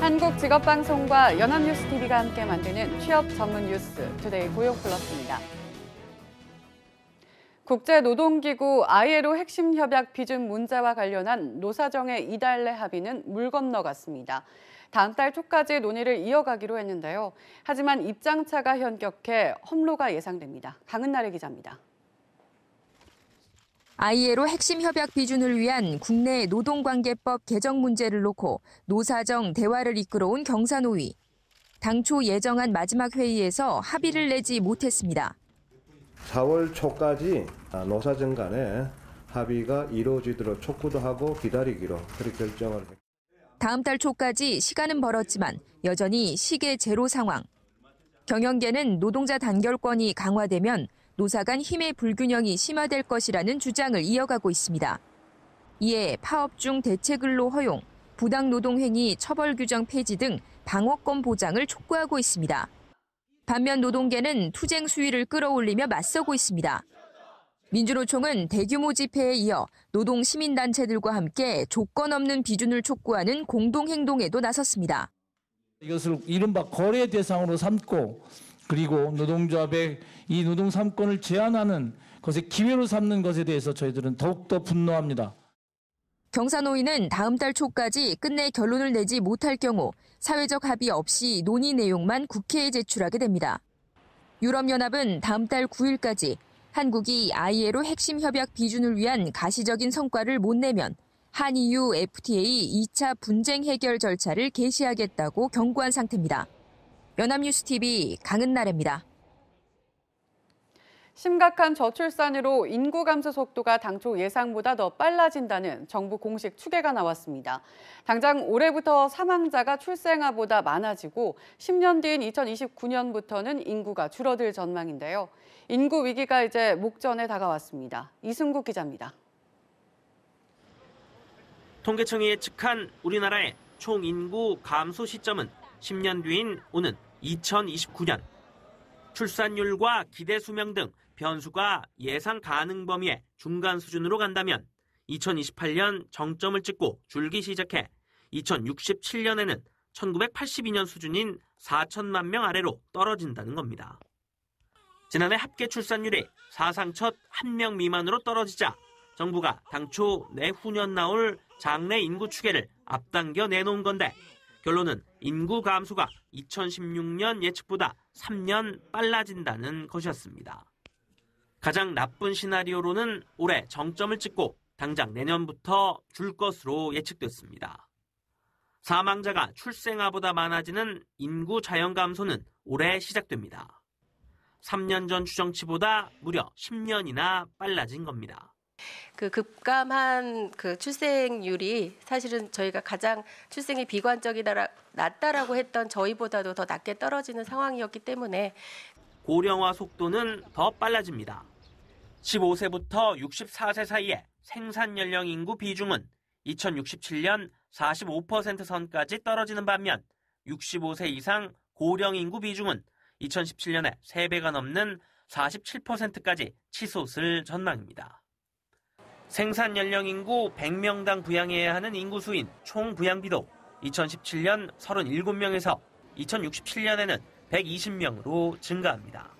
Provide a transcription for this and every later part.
한국직업방송과 연합뉴스TV가 함께 만드는 취업 전문 뉴스 투데이 고용플러스입니다. 국제노동기구 ILO 핵심 협약 비준 문제와 관련한 노사정의 이달 내 합의는 물 건너갔습니다. 다음 달 초까지 논의를 이어가기로 했는데요. 하지만 입장차가 현격해 험로가 예상됩니다. 강은나래 기자입니다. ILO 핵심 협약 비준을 위한 국내 노동관계법 개정 문제를 놓고 노사정 대화를 이끌어온 경사노위. 당초 예정한 마지막 회의에서 합의를 내지 못했습니다. 4월 초까지 노사정 간에 합의가 이루어지도록 촉구도 하고 기다리기로 그렇게 결정을 했습니다. 다음 달 초까지 시간은 벌었지만 여전히 시계 제로 상황. 경영계는 노동자 단결권이 강화되면 노사 간 힘의 불균형이 심화될 것이라는 주장을 이어가고 있습니다. 이에 파업 중 대체근로 허용, 부당노동행위 처벌 규정 폐지 등 방어권 보장을 촉구하고 있습니다. 반면 노동계는 투쟁 수위를 끌어올리며 맞서고 있습니다. 민주노총은 대규모 집회에 이어 노동시민단체들과 함께 조건 없는 비준을 촉구하는 공동행동에도 나섰습니다. 이것을 이른바 거래 대상으로 삼고 그리고 노동조합의 이 노동 3권을 제한하는 것의 기회로 삼는 것에 대해서 저희들은 더욱더 분노합니다. 경사노위는 다음 달 초까지 끝내 결론을 내지 못할 경우 사회적 합의 없이 논의 내용만 국회에 제출하게 됩니다. 유럽연합은 다음 달 9일까지 한국이 ILO 핵심 협약 비준을 위한 가시적인 성과를 못 내면 한EU FTA 2차 분쟁 해결 절차를 개시하겠다고 경고한 상태입니다. 연합뉴스TV 강은나래입니다. 심각한 저출산으로 인구 감소 속도가 당초 예상보다 더 빨라진다는 정부 공식 추계가 나왔습니다. 당장 올해부터 사망자가 출생아보다 많아지고 10년 뒤인 2029년부터는 인구가 줄어들 전망인데요. 인구 위기가 이제 목전에 다가왔습니다. 이승국 기자입니다. 통계청이 예측한 우리나라의 총 인구 감소 시점은 10년 뒤인 오는 2029년. 출산율과 기대 수명 등 변수가 예상 가능 범위의 중간 수준으로 간다면 2028년 정점을 찍고 줄기 시작해 2067년에는 1982년 수준인 4천만 명 아래로 떨어진다는 겁니다. 지난해 합계 출산율이 사상 첫 1명 미만으로 떨어지자 정부가 당초 내후년 나올 장래 인구 추계를 앞당겨 내놓은 건데 결론은 인구 감소가 2016년 예측보다 3년 빨라진다는 것이었습니다. 가장 나쁜 시나리오로는 올해 정점을 찍고 당장 내년부터 줄 것으로 예측됐습니다. 사망자가 출생아보다 많아지는 인구 자연 감소는 올해 시작됩니다. 3년 전 추정치보다 무려 10년이나 빨라진 겁니다. 급감한 출생률이 사실은 저희가 가장 출생이 비관적이다 낮다라고 했던 저희보다도 더 낮게 떨어지는 상황이었기 때문에 고령화 속도는 더 빨라집니다. 15세부터 64세 사이의 생산 연령 인구 비중은 2067년 45% 선까지 떨어지는 반면 65세 이상 고령 인구 비중은 2017년에 3배가 넘는 47%까지 치솟을 전망입니다. 생산 연령 인구 100명당 부양해야 하는 인구수인 총 부양비도 2017년 37명에서 2067년에는 120명으로 증가합니다.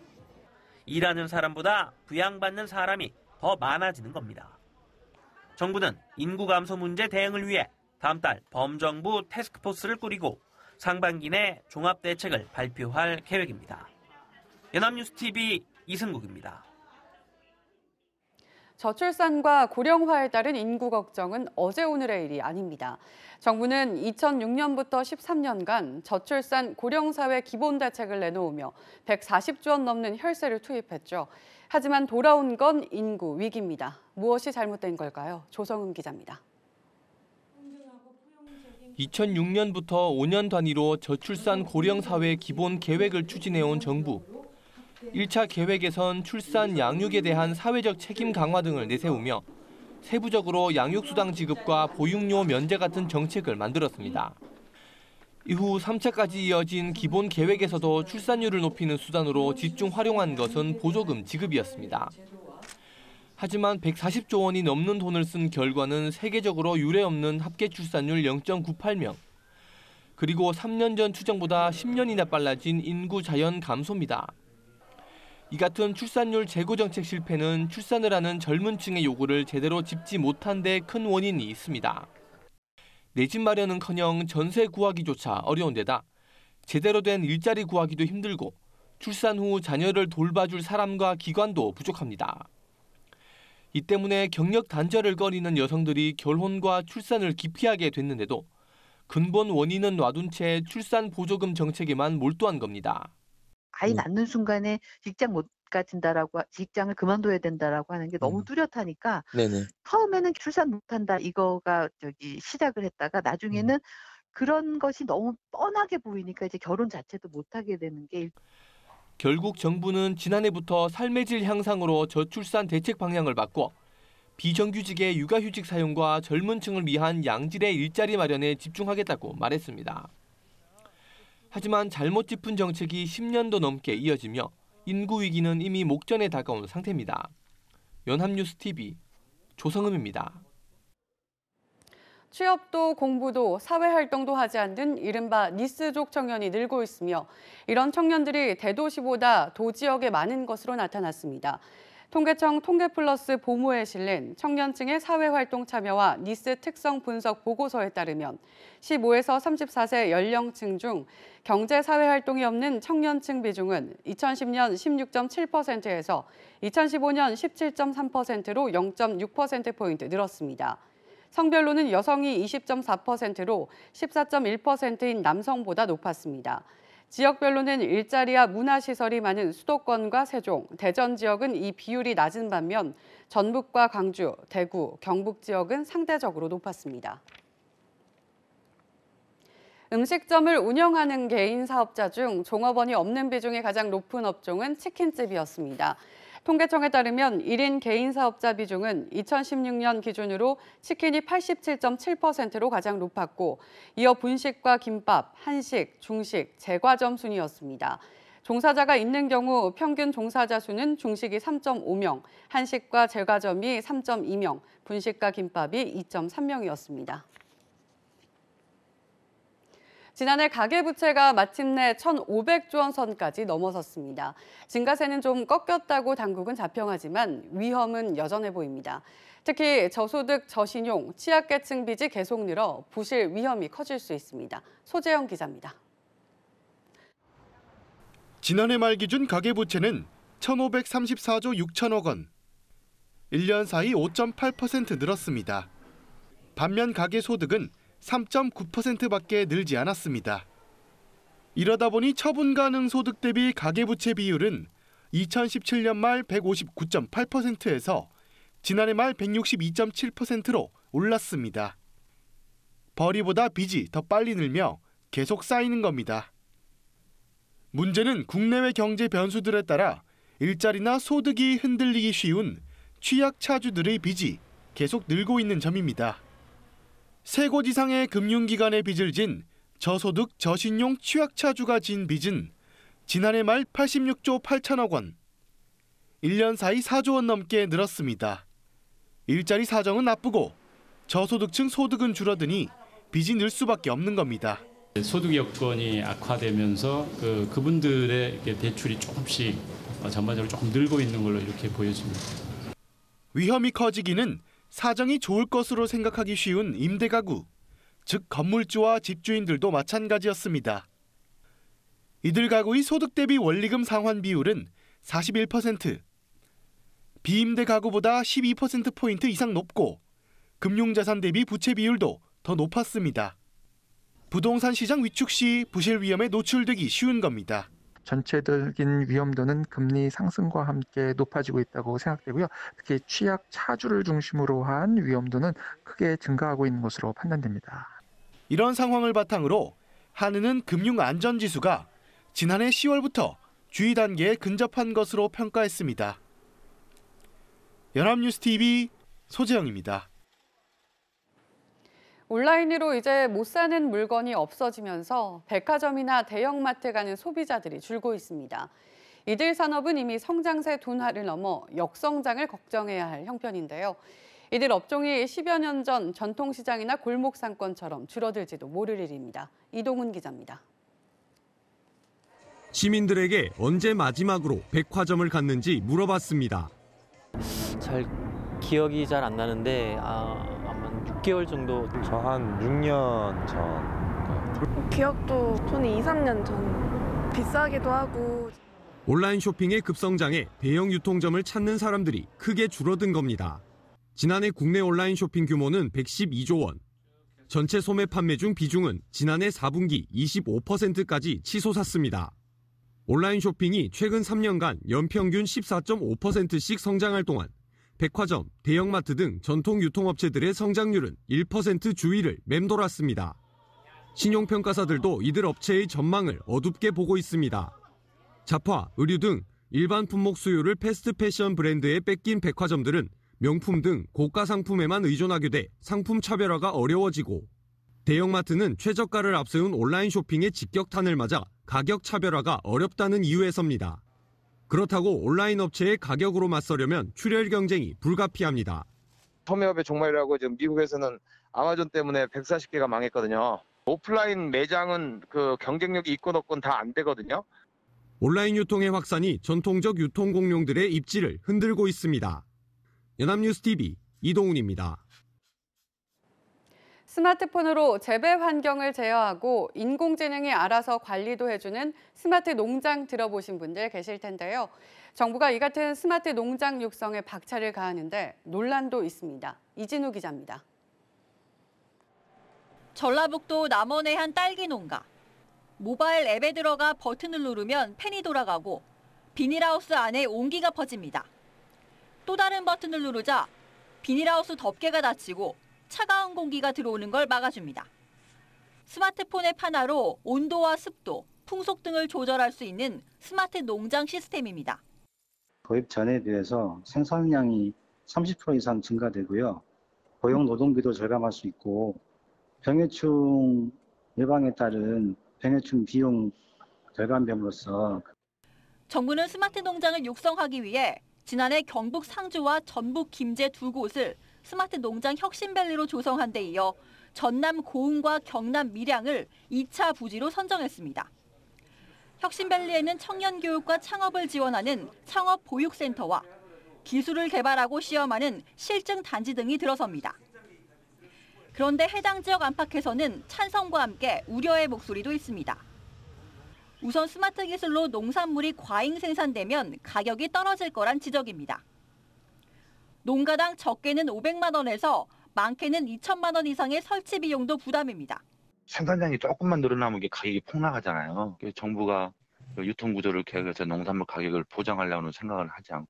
일하는 사람보다 부양받는 사람이 더 많아지는 겁니다. 정부는 인구 감소 문제 대응을 위해 다음 달 범정부 태스크포스를 꾸리고 상반기 내 종합대책을 발표할 계획입니다. 연합뉴스TV 이승국입니다. 저출산과 고령화에 따른 인구 걱정은 어제 오늘의 일이 아닙니다. 정부는 2006년부터 13년간 저출산 고령사회 기본대책을 내놓으며 140조 원 넘는 혈세를 투입했죠. 하지만 돌아온 건 인구 위기입니다. 무엇이 잘못된 걸까요? 조성은 기자입니다. 2006년부터 5년 단위로 저출산 고령사회 기본 계획을 추진해온 정부. 1차 계획에선 출산 양육에 대한 사회적 책임 강화 등을 내세우며 세부적으로 양육수당 지급과 보육료 면제 같은 정책을 만들었습니다. 이후 3차까지 이어진 기본 계획에서도 출산율을 높이는 수단으로 집중 활용한 것은 보조금 지급이었습니다. 하지만 140조 원이 넘는 돈을 쓴 결과는 세계적으로 유례없는 합계 출산율 0.98명. 그리고 3년 전 추정보다 10년이나 빨라진 인구 자연 감소입니다. 이 같은 출산율 제고 정책 실패는 출산을 하는 젊은 층의 요구를 제대로 짚지 못한 데 큰 원인이 있습니다. 내 집 마련은커녕 전세 구하기조차 어려운 데다 제대로 된 일자리 구하기도 힘들고 출산 후 자녀를 돌봐줄 사람과 기관도 부족합니다. 이 때문에 경력 단절을 꺼리는 여성들이 결혼과 출산을 기피하게 됐는데도 근본 원인은 놔둔 채 출산 보조금 정책에만 몰두한 겁니다. 아이 낳는 순간에 직장 못 가진다라고 직장을 그만둬야 된다라고 하는 게 너무 뚜렷하니까 네네. 처음에는 출산 못한다 이거가 시작을 했다가 나중에는 그런 것이 너무 뻔하게 보이니까 이제 결혼 자체도 못하게 되는 게 결국 정부는 지난해부터 삶의 질 향상으로 저출산 대책 방향을 바꿔 비정규직의 육아휴직 사용과 젊은 층을 위한 양질의 일자리 마련에 집중하겠다고 말했습니다. 하지만 잘못 짚은 정책이 10년도 넘게 이어지며 인구 위기는 이미 목전에 다가온 상태입니다. 연합뉴스TV 조성음입니다. 취업도 공부도 사회활동도 하지 않는 이른바 니스족 청년이 늘고 있으며 이런 청년들이 대도시보다 도지역에 많은 것으로 나타났습니다. 통계청 통계플러스 보모에 실린 청년층의 사회활동 참여와 니스 특성 분석 보고서에 따르면 15에서 34세 연령층 중 경제사회활동이 없는 청년층 비중은 2010년 16.7%에서 2015년 17.3%로 0.6%포인트 늘었습니다. 성별로는 여성이 20.4%로 14.1%인 남성보다 높았습니다. 지역별로는 일자리와 문화시설이 많은 수도권과 세종, 대전 지역은 이 비율이 낮은 반면 전북과 광주, 대구, 경북 지역은 상대적으로 높았습니다. 음식점을 운영하는 개인 사업자 중 종업원이 없는 비중이 가장 높은 업종은 치킨집이었습니다. 통계청에 따르면 1인 개인 사업자 비중은 2016년 기준으로 치킨이 87.7%로 가장 높았고 이어 분식과 김밥, 한식, 중식, 제과점 순이었습니다. 종사자가 있는 경우 평균 종사자 수는 중식이 3.5명, 한식과 제과점이 3.2명, 분식과 김밥이 2.3명이었습니다. 지난해 가계부채가 마침내 1,500조 원 선까지 넘어섰습니다. 증가세는 좀 꺾였다고 당국은 자평하지만 위험은 여전해 보입니다. 특히 저소득, 저신용, 취약계층 빚이 계속 늘어 부실 위험이 커질 수 있습니다. 소재영 기자입니다. 지난해 말 기준 가계부채는 1,534조 6천억 원. 1년 사이 5.8% 늘었습니다. 반면 가계소득은 3.9%밖에 늘지 않았습니다. 이러다 보니 처분 가능 소득 대비 가계부채 비율은 2017년 말 159.8%에서 지난해 말 162.7%로 올랐습니다. 벌이보다 빚이 더 빨리 늘며 계속 쌓이는 겁니다. 문제는 국내외 경제 변수들에 따라 일자리나 소득이 흔들리기 쉬운 취약차주들의 빚이 계속 늘고 있는 점입니다. 3곳 이상의 금융기관에 빚을 진 저소득 저신용 취약차주가 진 빚은 지난해 말 86조 8천억 원, 1년 사이 4조 원 넘게 늘었습니다. 일자리 사정은 나쁘고 저소득층 소득은 줄어드니 빚이 늘 수밖에 없는 겁니다. 소득 여건이 악화되면서 그분들의 대출이 조금씩 전반적으로 조금 늘고 있는 걸로 이렇게 보여집니다. 위험이 커지기는 사정이 좋을 것으로 생각하기 쉬운 임대가구, 즉 건물주와 집주인들도 마찬가지였습니다. 이들 가구의 소득 대비 원리금 상환 비율은 41%, 비임대 가구보다 12%포인트 이상 높고 금융자산 대비 부채 비율도 더 높았습니다. 부동산 시장 위축 시 부실 위험에 노출되기 쉬운 겁니다. 전체적인 위험도는 금리 상승과 함께 높아지고 있다고 생각되고요. 특히 취약 차주를 중심으로 한 위험도는 크게 증가하고 있는 것으로 판단됩니다. 이런 상황을 바탕으로 한은은 금융안전지수가 지난해 10월부터 주의 단계에 근접한 것으로 평가했습니다. 연합뉴스TV 소재영입니다. 온라인으로 이제 못 사는 물건이 없어지면서 백화점이나 대형마트 가는 소비자들이 줄고 있습니다. 이들 산업은 이미 성장세 둔화를 넘어 역성장을 걱정해야 할 형편인데요. 이들 업종이 10여 년 전 전통시장이나 골목 상권처럼 줄어들지도 모를 일입니다. 이동훈 기자입니다. 시민들에게 언제 마지막으로 백화점을 갔는지 물어봤습니다. 잘 기억이 잘 안 나는데 아마 6개월 정도. 저 한 6년 전. 기억도 저는 2, 3년 전. 비싸기도 하고. 온라인 쇼핑의 급성장에 대형 유통점을 찾는 사람들이 크게 줄어든 겁니다. 지난해 국내 온라인 쇼핑 규모는 112조 원. 전체 소매 판매 중 비중은 지난해 4분기 25%까지 치솟았습니다. 온라인 쇼핑이 최근 3년간 연평균 14.5%씩 성장할 동안 백화점, 대형마트 등 전통 유통업체들의 성장률은 1% 주위를 맴돌았습니다. 신용평가사들도 이들 업체의 전망을 어둡게 보고 있습니다. 잡화, 의류 등 일반 품목 수요를 패스트 패션 브랜드에 뺏긴 백화점들은 명품 등 고가 상품에만 의존하게 돼 상품 차별화가 어려워지고, 대형마트는 최저가를 앞세운 온라인 쇼핑의 직격탄을 맞아 가격 차별화가 어렵다는 이유에서입니다. 그렇다고 온라인 업체의 가격으로 맞서려면 출혈 경쟁이 불가피합니다. 소매업의 종말이라고 지금 미국에서는 아마존 때문에 140개가 망했거든요. 오프라인 매장은 그 경쟁력이 있건 없건 다 안 되거든요. 온라인 유통의 확산이 전통적 유통 공룡들의 입지를 흔들고 있습니다. 연합뉴스 TV 이동훈입니다. 스마트폰으로 재배 환경을 제어하고 인공지능이 알아서 관리도 해주는 스마트 농장 들어보신 분들 계실 텐데요. 정부가 이 같은 스마트 농장 육성에 박차를 가하는데 논란도 있습니다. 이진우 기자입니다. 전라북도 남원의 한 딸기 농가. 모바일 앱에 들어가 버튼을 누르면 팬이 돌아가고 비닐하우스 안에 온기가 퍼집니다. 또 다른 버튼을 누르자 비닐하우스 덮개가 닫히고 차가운 공기가 들어오는 걸 막아줍니다. 스마트폰의 하나로 온도와 습도, 풍속 등을 조절할 수 있는 스마트 농장 시스템입니다. 도입 전에 비해서 생산량이 30% 이상 증가되고요. 고용 노동비도 절감할 수 있고 병해충 예방에 따른 병해충 비용 절감됨으로써 정부는 스마트 농장을 육성하기 위해 지난해 경북 상주와 전북 김제 두 곳을 스마트 농장 혁신밸리로 조성한 데 이어 전남 고흥과 경남 밀양을 2차 부지로 선정했습니다. 혁신밸리에는 청년 교육과 창업을 지원하는 창업 보육센터와 기술을 개발하고 시험하는 실증 단지 등이 들어섭니다. 그런데 해당 지역 안팎에서는 찬성과 함께 우려의 목소리도 있습니다. 우선 스마트 기술로 농산물이 과잉 생산되면 가격이 떨어질 거란 지적입니다. 농가당 적게는 500만 원에서 많게는 2천만 원 이상의 설치 비용도 부담입니다. 생산량이 조금만 늘어나면 이게 가격이 폭락하잖아요. 그래서 정부가 유통구조를 계획해서 농산물 가격을 보장하려는 생각을 하지 않고.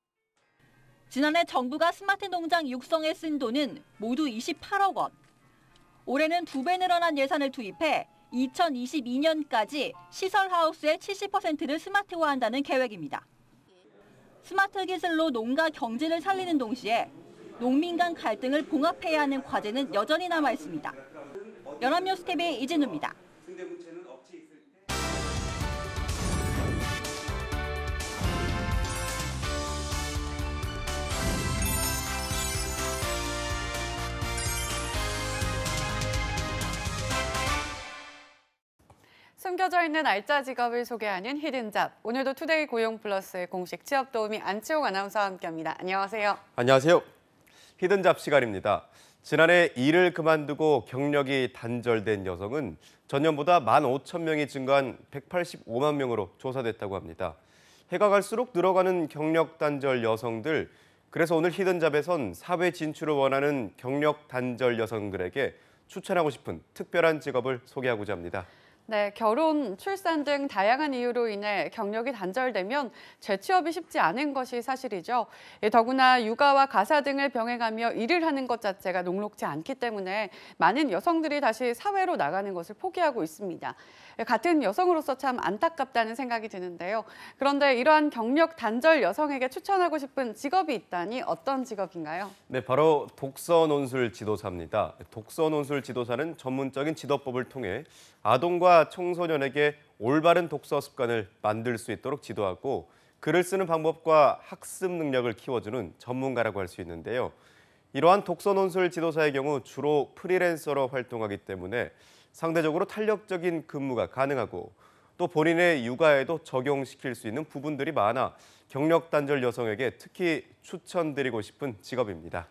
지난해 정부가 스마트 농장 육성에 쓴 돈은 모두 28억 원. 올해는 2배 늘어난 예산을 투입해 2022년까지 시설 하우스의 70%를 스마트화한다는 계획입니다. 스마트 기술로 농가 경제를 살리는 동시에 농민 간 갈등을 봉합해야 하는 과제는 여전히 남아 있습니다. 연합뉴스 TV 이진우입니다. 숨겨져 있는 알짜 직업을 소개하는 히든잡. 오늘도 투데이 고용플러스의 공식 취업 도우미 안치홍 아나운서와 함께합니다. 안녕하세요. 안녕하세요. 히든잡 시간입니다. 지난해 일을 그만두고 경력이 단절된 여성은 전년보다 15,000명이 증가한 185만 명으로 조사됐다고 합니다. 해가 갈수록 늘어가는 경력 단절 여성들. 그래서 오늘 히든잡에선 사회 진출을 원하는 경력 단절 여성들에게 추천하고 싶은 특별한 직업을 소개하고자 합니다. 네, 결혼, 출산 등 다양한 이유로 인해 경력이 단절되면 재취업이 쉽지 않은 것이 사실이죠. 더구나 육아와 가사 등을 병행하며 일을 하는 것 자체가 녹록지 않기 때문에 많은 여성들이 다시 사회로 나가는 것을 포기하고 있습니다. 같은 여성으로서 참 안타깝다는 생각이 드는데요. 그런데 이러한 경력 단절 여성에게 추천하고 싶은 직업이 있다니 어떤 직업인가요? 네, 바로 독서 논술 지도사입니다. 독서 논술 지도사는 전문적인 지도법을 통해 아동과 청소년에게 올바른 독서 습관을 만들 수 있도록 지도하고 글을 쓰는 방법과 학습 능력을 키워주는 전문가라고 할 수 있는데요. 이러한 독서 논술 지도사의 경우 주로 프리랜서로 활동하기 때문에 상대적으로 탄력적인 근무가 가능하고 또 본인의 육아에도 적용시킬 수 있는 부분들이 많아 경력 단절 여성에게 특히 추천드리고 싶은 직업입니다.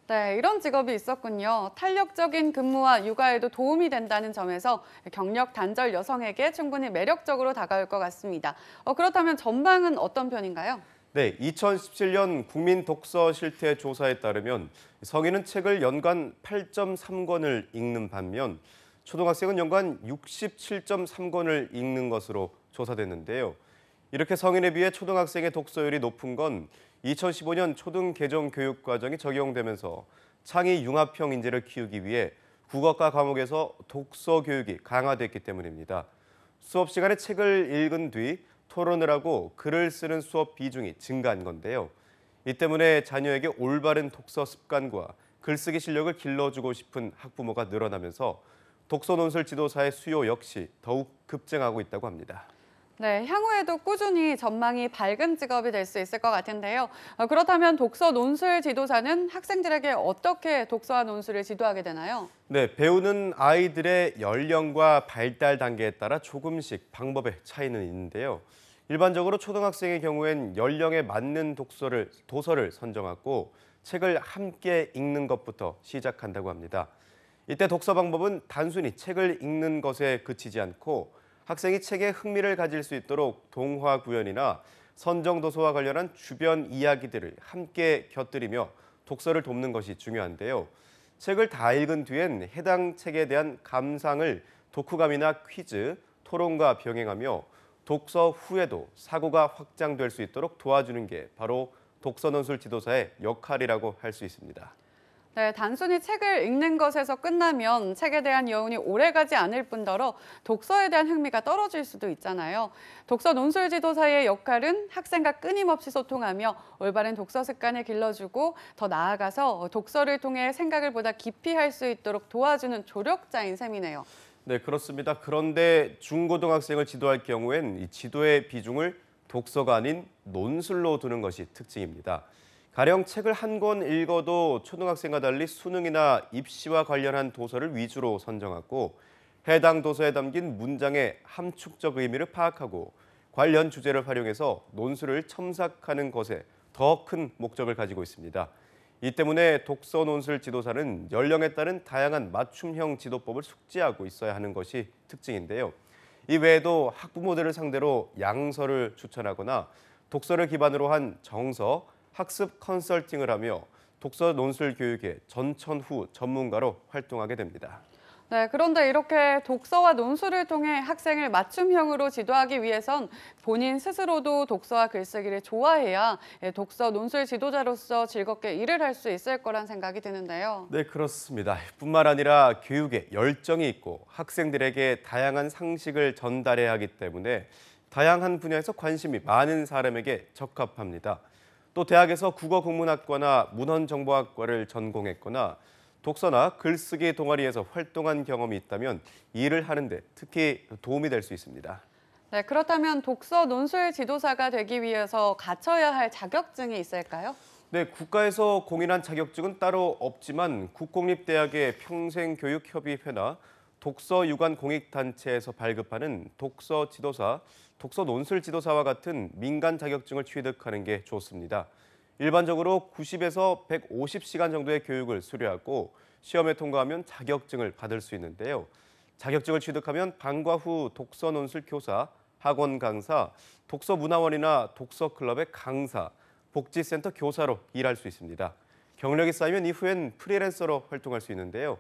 네, 이런 직업이 있었군요. 탄력적인 근무와 육아에도 도움이 된다는 점에서 경력 단절 여성에게 충분히 매력적으로 다가올 것 같습니다. 그렇다면 전망은 어떤 편인가요? 네, 2017년 국민 독서 실태 조사에 따르면 성인은 책을 연간 8.3권을 읽는 반면 초등학생은 연간 67.3권을 읽는 것으로 조사됐는데요. 이렇게 성인에 비해 초등학생의 독서율이 높은 건 2015년 초등 개정 교육 과정이 적용되면서 창의 융합형 인재를 키우기 위해 국어과 과목에서 독서 교육이 강화됐기 때문입니다. 수업 시간에 책을 읽은 뒤 토론을 하고 글을 쓰는 수업 비중이 증가한 건데요. 이 때문에 자녀에게 올바른 독서 습관과 글쓰기 실력을 길러주고 싶은 학부모가 늘어나면서 독서 논술 지도사의 수요 역시 더욱 급증하고 있다고 합니다. 네, 향후에도 꾸준히 전망이 밝은 직업이 될 수 있을 것 같은데요. 그렇다면 독서 논술 지도사는 학생들에게 어떻게 독서와 논술을 지도하게 되나요? 네, 배우는 아이들의 연령과 발달 단계에 따라 조금씩 방법의 차이는 있는데요. 일반적으로 초등학생의 경우엔 연령에 맞는 도서를 선정하고 책을 함께 읽는 것부터 시작한다고 합니다. 이때 독서 방법은 단순히 책을 읽는 것에 그치지 않고 학생이 책에 흥미를 가질 수 있도록 동화 구연이나 선정 도서와 관련한 주변 이야기들을 함께 곁들이며 독서를 돕는 것이 중요한데요. 책을 다 읽은 뒤엔 해당 책에 대한 감상을 독후감이나 퀴즈, 토론과 병행하며 독서 후에도 사고가 확장될 수 있도록 도와주는 게 바로 독서 논술 지도사의 역할이라고 할 수 있습니다. 네, 단순히 책을 읽는 것에서 끝나면 책에 대한 여운이 오래가지 않을 뿐더러 독서에 대한 흥미가 떨어질 수도 있잖아요. 독서 논술 지도사의 역할은 학생과 끊임없이 소통하며 올바른 독서 습관을 길러주고 더 나아가서 독서를 통해 생각을 보다 깊이 할 수 있도록 도와주는 조력자인 셈이네요. 네, 그렇습니다. 그런데 중고등학생을 지도할 경우엔 이 지도의 비중을 독서가 아닌 논술로 두는 것이 특징입니다. 가령 책을 한 권 읽어도 초등학생과 달리 수능이나 입시와 관련한 도서를 위주로 선정하고 해당 도서에 담긴 문장의 함축적 의미를 파악하고 관련 주제를 활용해서 논술을 첨삭하는 것에 더 큰 목적을 가지고 있습니다. 이 때문에 독서 논술 지도사는 연령에 따른 다양한 맞춤형 지도법을 숙지하고 있어야 하는 것이 특징인데요. 이 외에도 학부모들을 상대로 양서를 추천하거나 독서를 기반으로 한 정서, 학습 컨설팅을 하며 독서 논술 교육의 전천후 전문가로 활동하게 됩니다. 네, 그런데 이렇게 독서와 논술을 통해 학생을 맞춤형으로 지도하기 위해선 본인 스스로도 독서와 글쓰기를 좋아해야 독서 논술 지도자로서 즐겁게 일을 할 수 있을 거란 생각이 드는데요. 네, 그렇습니다. 뿐만 아니라 교육에 열정이 있고 학생들에게 다양한 상식을 전달해야 하기 때문에 다양한 분야에서 관심이 많은 사람에게 적합합니다. 또 대학에서 국어국문학과나 문헌정보학과를 전공했거나 독서나 글쓰기 동아리에서 활동한 경험이 있다면 일을 하는데 특히 도움이 될 수 있습니다. 네, 그렇다면 독서 논술 지도사가 되기 위해서 갖춰야 할 자격증이 있을까요? 네, 국가에서 공인한 자격증은 따로 없지만 국공립대학의 평생교육협의회나 독서유관공익단체에서 발급하는 독서 지도사, 독서 논술 지도사와 같은 민간 자격증을 취득하는 게 좋습니다. 일반적으로 90에서 150시간 정도의 교육을 수료하고 시험에 통과하면 자격증을 받을 수 있는데요. 자격증을 취득하면 방과 후 독서 논술 교사, 학원 강사, 독서문화원이나 독서클럽의 강사, 복지센터 교사로 일할 수 있습니다. 경력이 쌓이면 이후엔 프리랜서로 활동할 수 있는데요.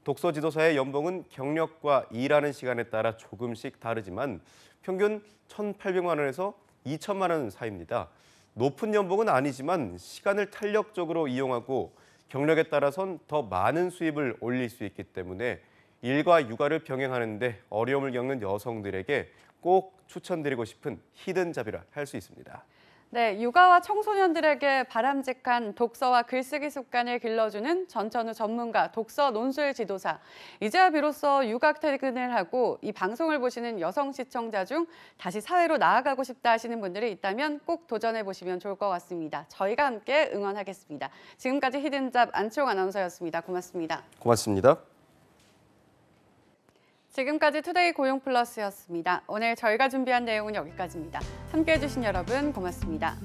독서 지도사의 연봉은 경력과 일하는 시간에 따라 조금씩 다르지만 평균 1,800만 원에서 2천만 원 사이입니다. 높은 연봉은 아니지만 시간을 탄력적으로 이용하고 경력에 따라선 더 많은 수입을 올릴 수 있기 때문에 일과 육아를 병행하는 데 어려움을 겪는 여성들에게 꼭 추천드리고 싶은 히든 잡이라 할 수 있습니다. 네, 육아와 청소년들에게 바람직한 독서와 글쓰기 습관을 길러주는 전천후 전문가 독서 논술 지도사. 이제야 비로소 육아 퇴근을 하고 이 방송을 보시는 여성 시청자 중 다시 사회로 나아가고 싶다 하시는 분들이 있다면 꼭 도전해 보시면 좋을 것 같습니다. 저희가 함께 응원하겠습니다. 지금까지 히든잡 안치홍 아나운서였습니다. 고맙습니다. 고맙습니다. 지금까지 투데이 고용 플러스였습니다. 오늘 저희가 준비한 내용은 여기까지입니다. 함께해 주신 여러분 고맙습니다.